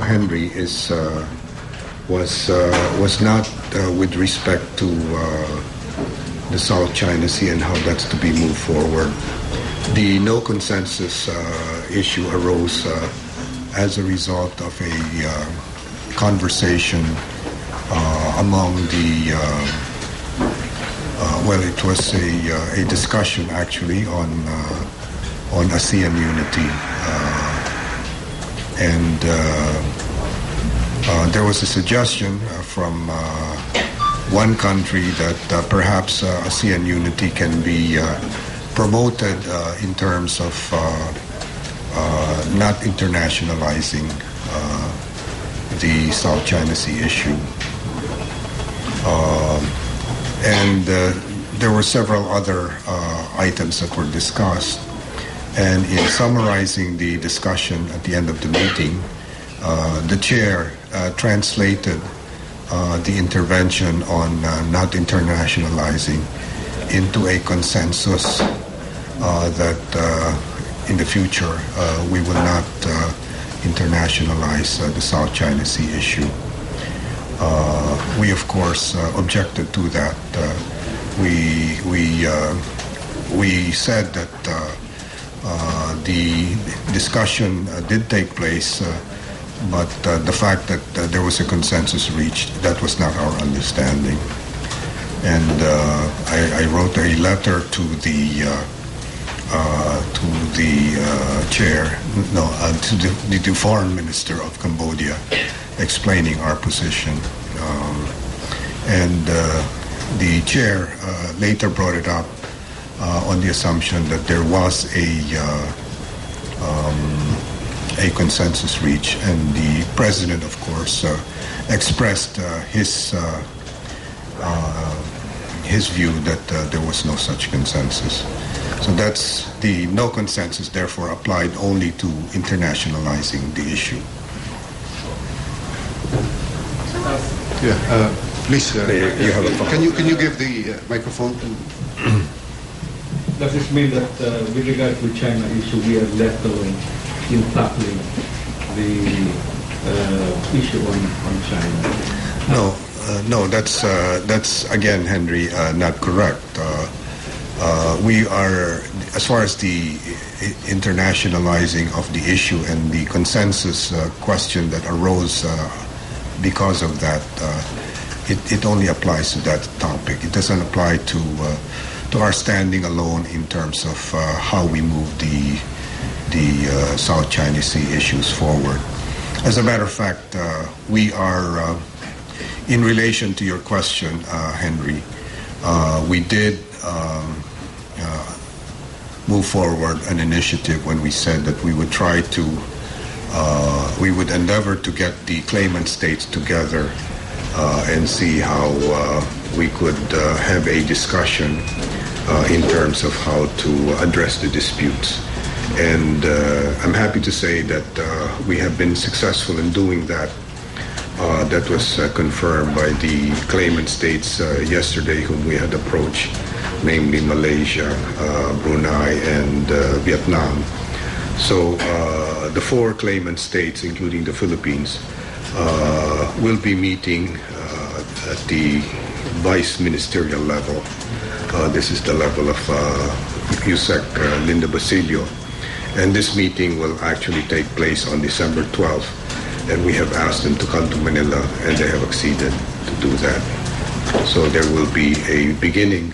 Henry, was not with respect to the South China Sea and how that's to be moved forward. The no consensus issue arose as a result of a conversation among the it was a discussion actually on ASEAN unity, and there was a suggestion from one country that perhaps ASEAN unity can be promoted in terms of not internationalizing the South China Sea issue. And there were several other items that were discussed. And in summarizing the discussion at the end of the meeting, the chair translated the intervention on not internationalizing into a consensus that in the future we will not internationalize the South China Sea issue. We of course objected to that. We said that the discussion did take place, but the fact that there was a consensus reached, that was not our understanding. And I wrote a letter to the chair, to the foreign minister of Cambodia, explaining our position. And the chair later brought it up on the assumption that there was a consensus reach, and the president, of course, expressed his view that there was no such consensus. So that's the no consensus, therefore applied only to internationalizing the issue. Please, you have a phone. Can you give the microphone to? Does this mean that with regard to China issue, we are left alone in tackling the issue on China? No, that's again, Henry, not correct. We are, as far as the internationalizing of the issue and the consensus question that arose because of that, it only applies to that topic. It doesn't apply to our standing alone in terms of how we move the South China Sea issues forward. As a matter of fact, we are, in relation to your question, Henry, we did move forward an initiative when we said that we would try to, we would endeavor to get the claimant states together and see how we could have a discussion in terms of how to address the disputes. And I'm happy to say that we have been successful in doing that. That was confirmed by the claimant states yesterday whom we had approached, namely Malaysia, Brunei, and Vietnam. So the four claimant states, including the Philippines, will be meeting at the vice ministerial level. This is the level of USEC Linda Basilio. And this meeting will actually take place on December 12th. And we have asked them to come to Manila, and they have acceded to do that. So there will be a beginning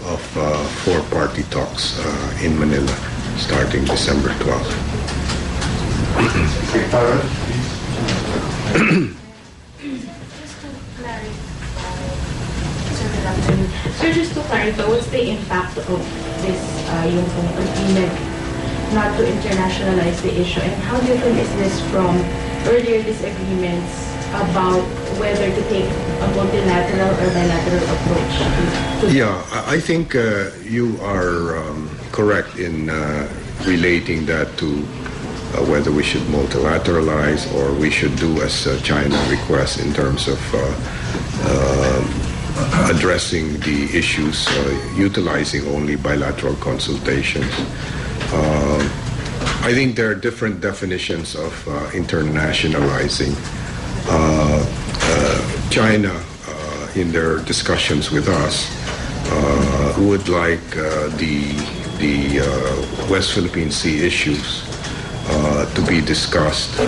of four-party talks in Manila starting December 12th. So just to clarify, what's the impact of this yung agreement not to internationalize the issue, and how different is this from earlier disagreements about whether to take a multilateral or bilateral approach? Yeah, I think you are correct in relating that to whether we should multilateralize or we should do as China requests in terms of addressing the issues utilizing only bilateral consultations. I think there are different definitions of internationalizing. China, in their discussions with us, would like the West Philippine Sea issues to be discussed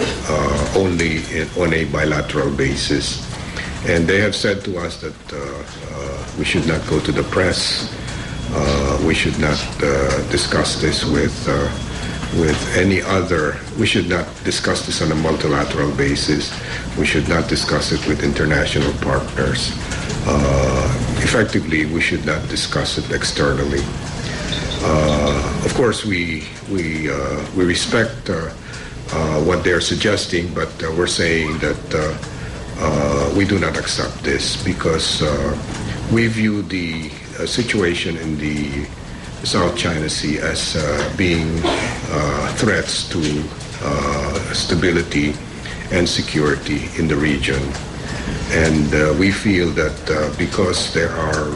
only on a bilateral basis. And they have said to us that we should not go to the press. We should not discuss this with any other. We should not discuss this on a multilateral basis. We should not discuss it with international partners. Effectively, we should not discuss it externally. Of course, we respect what they're suggesting, but we're saying that we do not accept this because we view the situation in the South China Sea as being threats to stability and security in the region. And we feel that because there are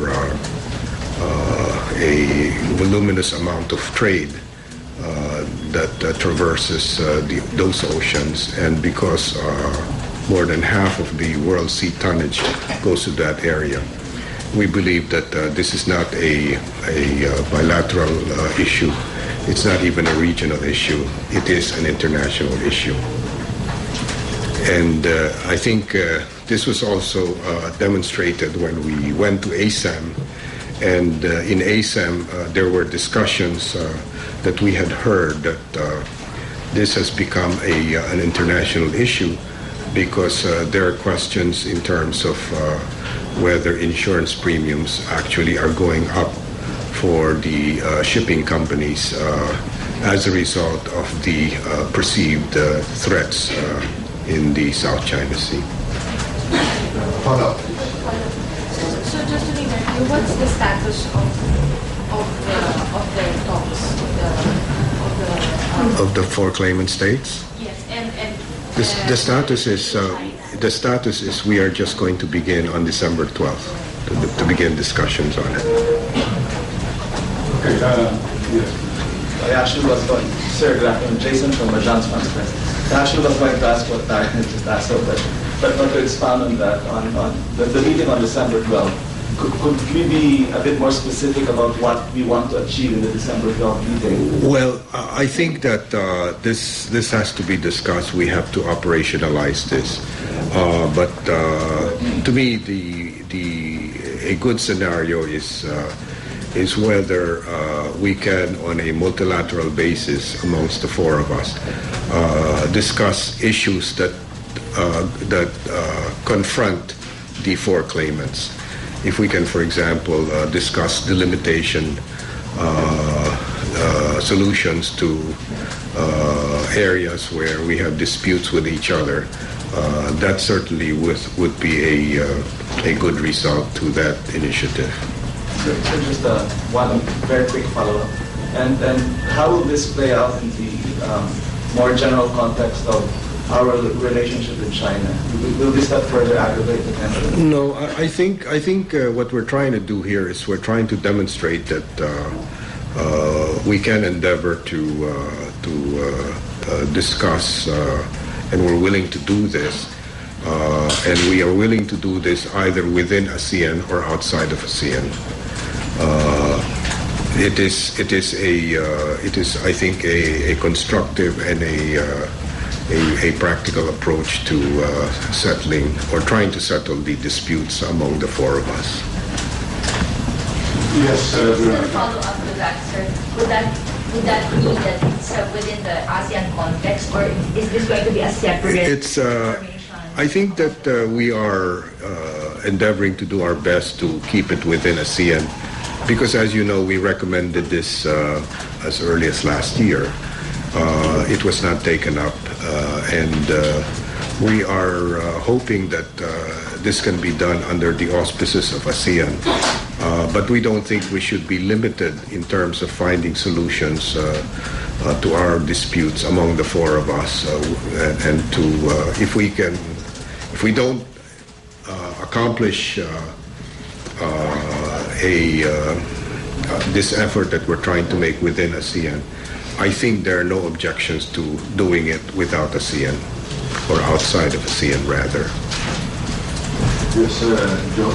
a voluminous amount of trade that traverses those oceans, and because more than half of the world sea tonnage goes to that area, we believe that this is not a bilateral issue. It's not even a regional issue. It is an international issue. And I think this was also demonstrated when we went to ASEM. And in ASEM, there were discussions that we had heard that this has become an international issue because there are questions in terms of whether insurance premiums actually are going up for the shipping companies as a result of the perceived threats in the South China Sea. Follow up. So just to be clear, what's the status of the talks Of the four claimant states? Yes, and The status is we are just going to begin on December 12th to begin discussions on it. Okay, yes. I actually was going, sir, good afternoon, Jason from Agence France Press. I actually was going to ask what Diane just asked, but to expound on that, on the meeting on December 12th, could we be a bit more specific about what we want to achieve in the December 12th meeting? Well, I think that this has to be discussed. We have to operationalize this. But to me, a good scenario is whether we can, on a multilateral basis amongst the four of us, discuss issues that confront the four claimants. If we can, for example, discuss delimitation solutions to areas where we have disputes with each other, that certainly would be a good result to that initiative. So just one very quick follow-up. And how will this play out in the more general context of our relationship with China? Will this not further aggravate the tension? No, I think what we're trying to do here is we're trying to demonstrate that we can endeavor to discuss, and we're willing to do this, and we are willing to do this either within ASEAN or outside of ASEAN. It is I think a constructive and a practical approach to settling or trying to settle the disputes among the four of us. Yes, Just to follow up to that, sir, would that mean that it's within the ASEAN context, or is this going to be a separate information? I think that we are endeavoring to do our best to keep it within ASEAN, because as you know, we recommended this as early as last year. It was not taken up, and we are hoping that this can be done under the auspices of ASEAN. But we don't think we should be limited in terms of finding solutions to our disputes among the four of us, and to if we don't accomplish this effort that we're trying to make within ASEAN, I think there are no objections to doing it without ASEAN, or outside of ASEAN rather. Yes, Joe.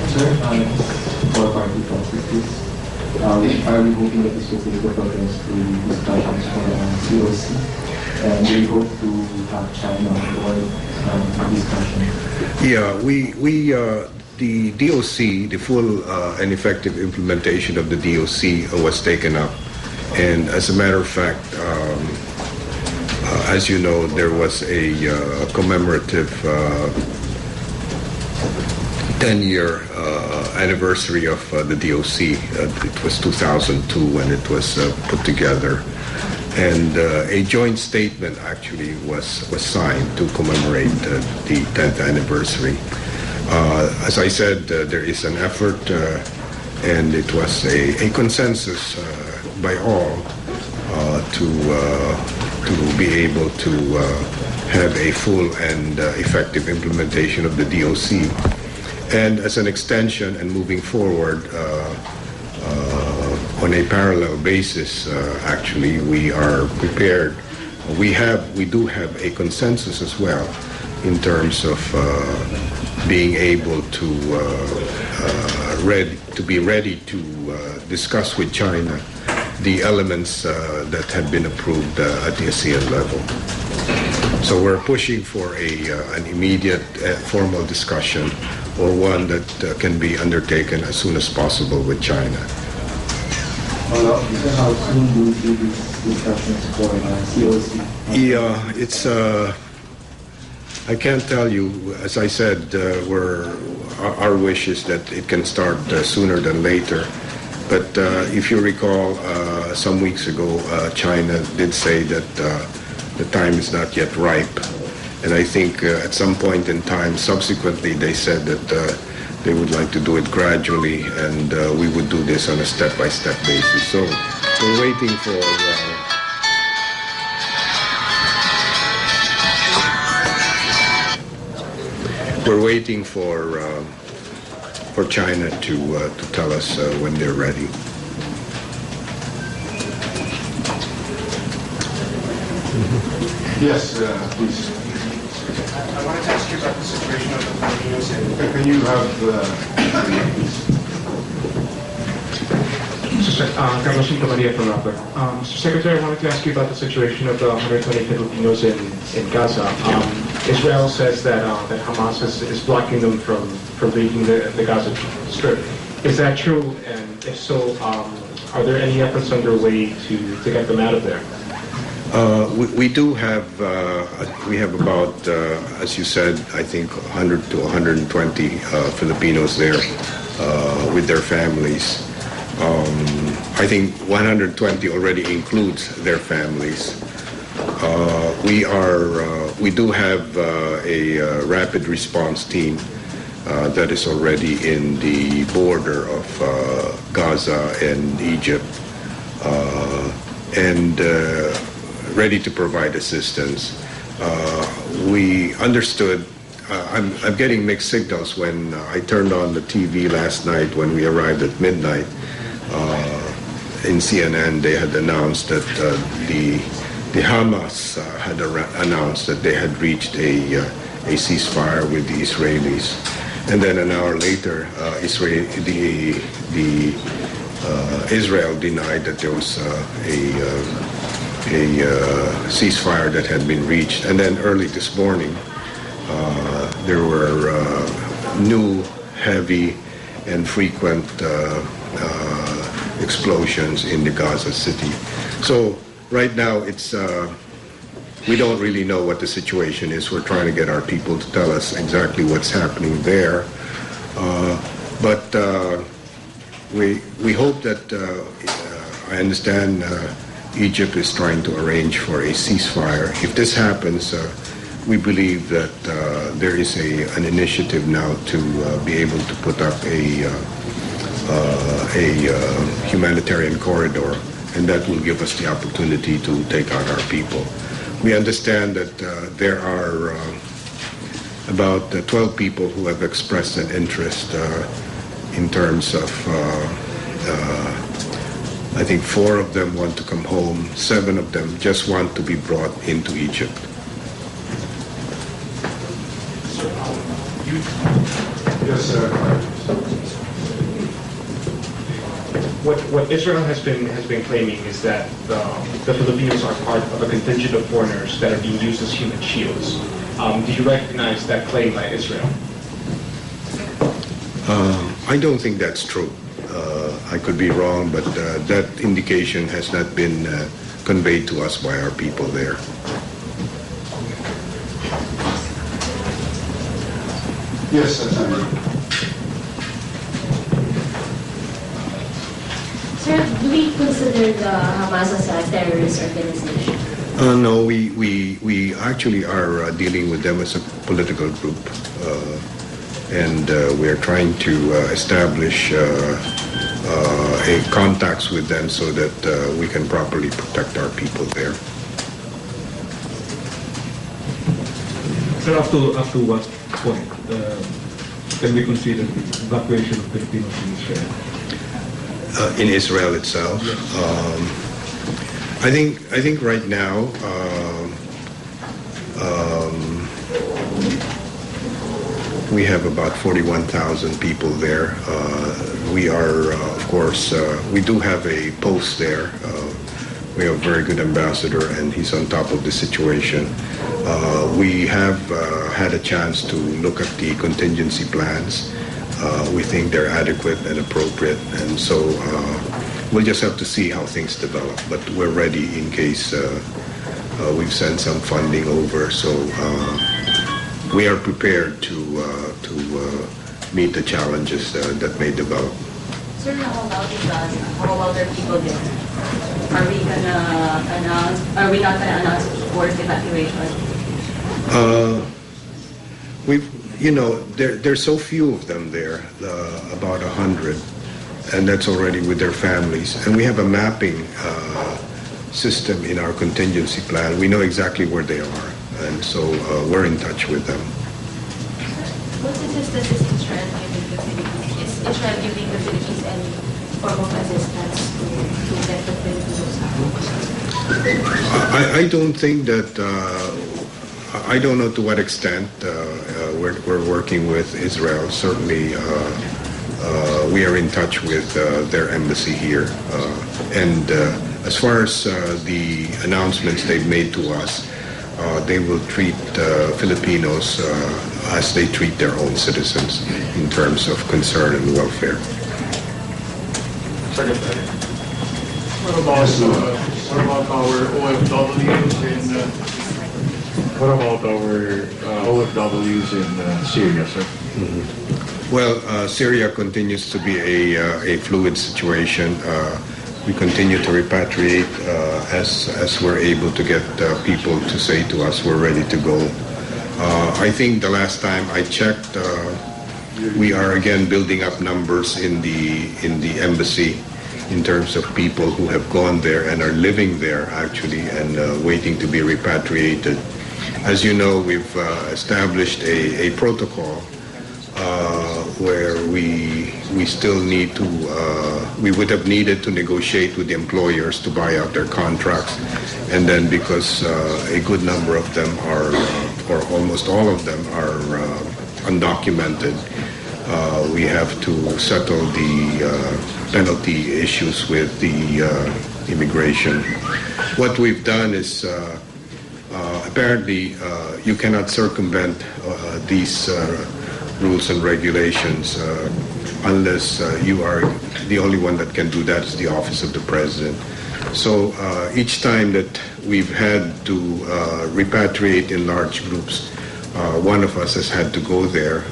Sir, for party processes, are we hoping that this will be the progress to discussions for COC? And we hope to have China on board discussion? Yeah, the DOC, the full and effective implementation of the DOC was taken up. And as a matter of fact, as you know, there was a commemorative 10-year anniversary of the DOC. It was 2002 when it was put together. And a joint statement actually was signed to commemorate the 10th anniversary. As I said, there is an effort, and it was a consensus by all to be able to have a full and effective implementation of the DOC. And as an extension and moving forward, on a parallel basis, actually, we are prepared. We do have a consensus as well in terms of being able to be ready to discuss with China the elements that have been approved at the ASEAN level. So we're pushing for an immediate formal discussion, or one that can be undertaken as soon as possible with China. How soon do we do these discussions for COC? Yeah, it's. I can't tell you. As I said, our wish is that it can start sooner than later. But if you recall, some weeks ago, China did say that the time is not yet ripe. And I think at some point in time, subsequently, they said that they would like to do it gradually, and we would do this on a step-by-step basis. So we're waiting for... we're waiting for China to tell us when they're ready. Yes, please. I wanted to ask you about the situation of the Filipinos and... Can you have, please? Carlos Maria from Rappler. Secretary, I wanted to ask you about the situation of the 120 Filipinos in Gaza. Israel says that Hamas is blocking them from leaving the Gaza Strip. Is that true? And if so, are there any efforts underway to get them out of there? We do have, we have about, as you said, I think 100 to 120 Filipinos there with their families. I think 120 already includes their families. We do have a rapid response team that is already in the border of Gaza and Egypt, and ready to provide assistance. We understood. I'm getting mixed signals when I turned on the TV last night when we arrived at midnight. In CNN, they had announced that the Hamas had announced that they had reached a ceasefire with the Israelis, and then an hour later, Israel denied that there was a ceasefire that had been reached. And then early this morning, there were new, heavy, and frequent explosions in the Gaza city. So right now, it's we don't really know what the situation is. We're trying to get our people to tell us exactly what's happening there. But we hope that, I understand Egypt is trying to arrange for a ceasefire. If this happens, we believe that there is an initiative now to be able to put up a humanitarian corridor, and that will give us the opportunity to take out our people. We understand that there are about 12 people who have expressed an interest in terms of I think 4 of them want to come home. 7 of them just want to be brought into Egypt. Yes, sir. What Israel has been claiming is that the Filipinos are part of a contingent of foreigners that are being used as human shields. Do you recognize that claim by Israel? I don't think that's true. I could be wrong, but that indication has not been conveyed to us by our people there. Yes, sir. Sir, do we consider the Hamas as a terrorist organization? No, we actually are dealing with them as a political group, and we are trying to establish contacts with them so that we can properly protect our people there. Sir, up to what point can we consider the evacuation of Filipinos in Israel? In Israel itself, Yes. I think right now we have about 41,000 people there. We are, of course, we do have a post there. We have a very good ambassador, and he's on top of the situation. We have had a chance to look at the contingency plans. We think they're adequate and appropriate, and so we'll just have to see how things develop. But we're ready in case we've sent some funding over, so we are prepared to meet the challenges that may develop. Sir, how about in Gaza? How about our people there? Are we not gonna announce forced evacuation? There's so few of them there, about 100, and that's already with their families. And we have a mapping system in our contingency plan. We know exactly where they are, and so we're in touch with them. What assistance is Israel giving the Philippines? Is Israel giving the Philippines any form of assistance to get the Filipinos out? I don't think that. I don't know to what extent we're working with Israel. Certainly, we are in touch with their embassy here. And as far as the announcements they've made to us, they will treat Filipinos as they treat their own citizens in terms of concern and welfare. Secretary. What about our OFWs in What about our OFWs in Syria, sir? Mm-hmm. Well, Syria continues to be a fluid situation. We continue to repatriate as we're able to get people to say to us we're ready to go. I think the last time I checked, we are again building up numbers in the embassy in terms of people who have gone there and are living there actually and waiting to be repatriated. As you know, we've established a protocol where we still need to, we would have needed to negotiate with the employers to buy out their contracts. And then because a good number of them are, or almost all of them are undocumented, we have to settle the penalty issues with the immigration. What we've done is apparently you cannot circumvent these rules and regulations unless you are the only one that can do that is the office of the president. So each time that we've had to repatriate in large groups, one of us has had to go there.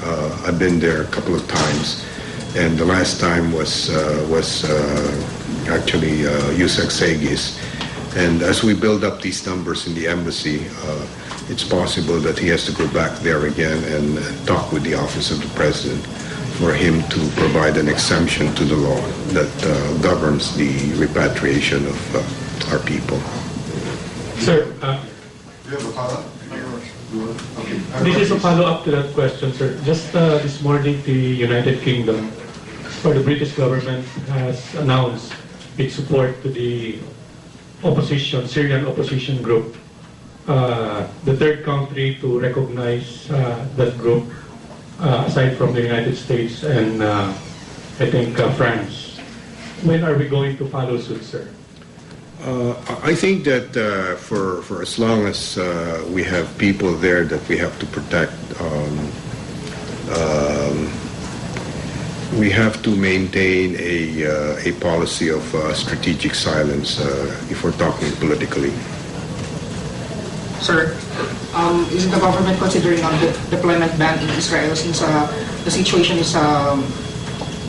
I've been there a couple of times, and the last time was actually Yusek Segis. And as we build up these numbers in the embassy, it's possible that he has to go back there again and talk with the office of the president for him to provide an exemption to the law that governs the repatriation of our people. Sir, Do you have a follow-up? this is a follow-up to that question, sir. Just this morning, the United Kingdom or the British government has announced its support to the opposition, Syrian opposition group. The third country to recognize that group, aside from the United States and I think France. When are we going to follow suit, sir? I think that for as long as we have people there that we have to protect, we have to maintain a policy of strategic silence if we're talking politically. Sir, is the government considering on the deployment ban in Israel since the situation is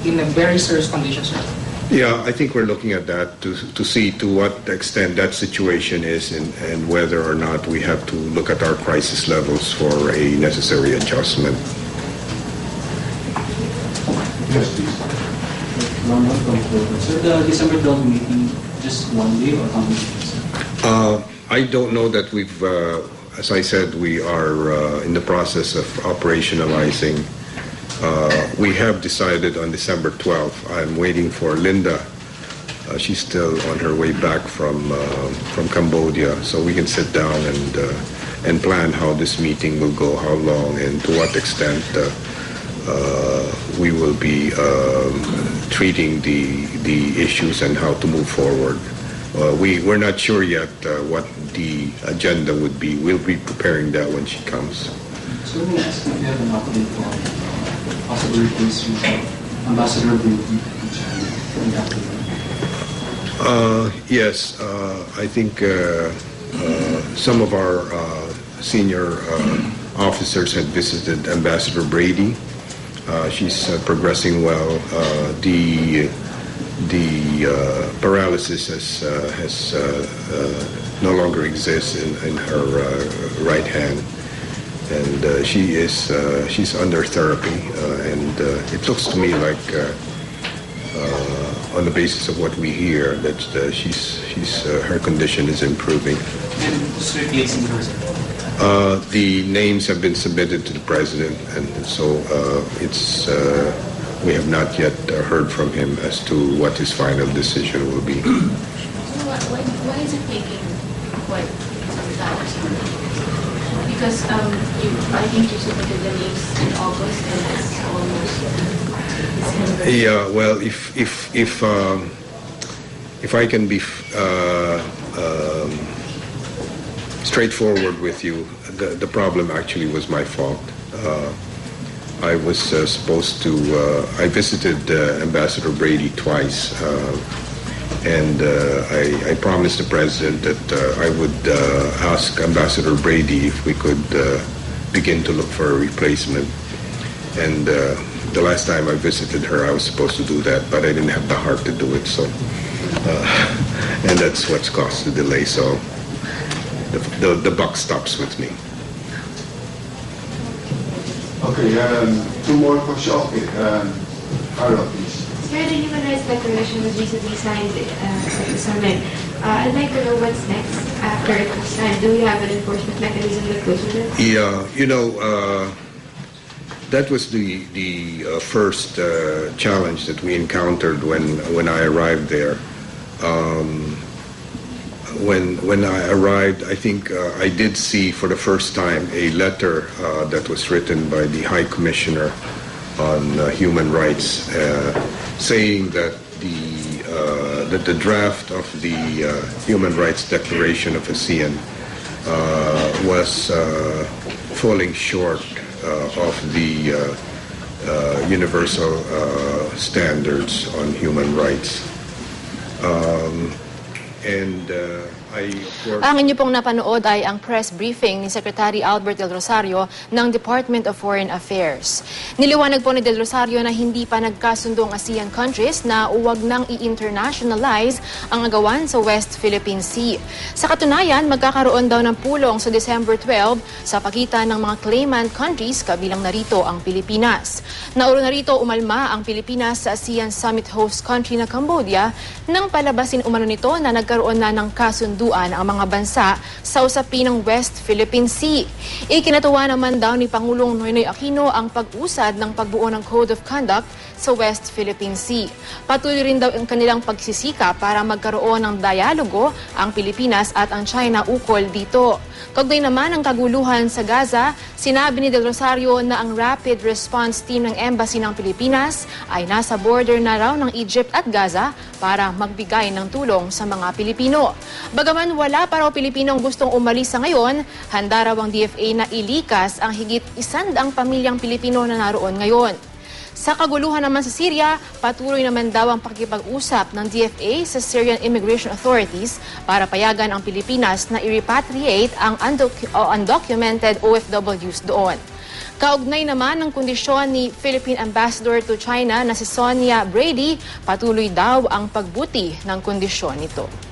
in a very serious condition, sir? Yeah, I think we're looking at that to see to what extent that situation is and whether or not we have to look at our crisis levels for a necessary adjustment. Yes, please. Sir, the December 12 meeting, just one day or how many days? I don't know that we've, as I said, we are in the process of operationalizing. We have decided on December 12th. I'm waiting for Linda. She's still on her way back from Cambodia, so we can sit down and plan how this meeting will go, how long, and to what extent we will be treating the issues and how to move forward. We're not sure yet what the agenda would be. We'll be preparing that when she comes. So let me ask if you have an update on possible replacement of Ambassador Brady in China? Yes, I think some of our senior officers had visited Ambassador Brady. She's progressing well. The paralysis has no longer exists in her right hand, and she's under therapy. And it looks to me like, on the basis of what we hear, that her condition is improving. And who's replacing her, sir? The names have been submitted to the president, and so we have not yet heard from him as to what his final decision will be. So why is it taking quite some time? Because I think you submitted the names in August and it's almost December. Yeah, well, if I can be straightforward with you, the problem actually was my fault. I was supposed to, I visited Ambassador Brady twice, and I promised the president that I would ask Ambassador Brady if we could begin to look for a replacement. And the last time I visited her, I was supposed to do that, but I didn't have the heart to do it. So, and that's what's caused the delay. So the buck stops with me. Okay, two more questions. Okay, Carla, please. Sir, the Human Rights Declaration was recently signed at the summit. I'd like to know what's next after it was signed. Do we have an enforcement mechanism that goes with it? Yeah, that was the first challenge that we encountered when I arrived there. When I arrived, I think I did see for the first time a letter that was written by the High Commissioner on Human Rights, saying that the draft of the Human Rights Declaration of ASEAN was falling short of the universal standards on human rights. Ang inyo pong napanood ay ang press briefing ni Secretary Albert Del Rosario ng Department of Foreign Affairs. Niliwanag po ni Del Rosario na hindi pa nagkasundo ang ASEAN countries na huwag nang i-internationalize ang agawan sa West Philippine Sea. Sa katunayan, magkakaroon daw ng pulong sa December 12 sa pagitan ng mga claimant countries, kabilang narito ang Pilipinas. Nauro narito umalma ang Pilipinas sa ASEAN Summit host country na Cambodia nang palabasin umano nito na nagkaroon na ng kasunduan ang mga bansa sa usapin ng West Philippine Sea. Ikinatuwa naman daw ni Pangulong Noynoy Aquino ang pag-usad ng pagbuo ng Code of Conduct sa West Philippine Sea. Patuloy rin daw ang kanilang pagsisika para magkaroon ng dialogo ang Pilipinas at ang China ukol dito. Kaugnay naman ang kaguluhan sa Gaza, sinabi ni Del Rosario na ang Rapid Response Team ng Embassy ng Pilipinas ay nasa border na raw ng Egypt at Gaza para magbigay ng tulong sa mga Pilipino. Bagaman wala pa raw Pilipinong gustong umalis sa ngayon, handa raw ang DFA na ilikas ang higit 100 pamilyang Pilipino na naroon ngayon. Sa kaguluhan naman sa Syria, patuloy naman daw ang pakikipag-usap ng DFA sa Syrian Immigration Authorities para payagan ang Pilipinas na i-repatriate ang undocumented OFWs doon. Kaugnay naman ng kondisyon ni Philippine Ambassador to China na si Sonia Brady, patuloy daw ang pagbuti ng kondisyon nito.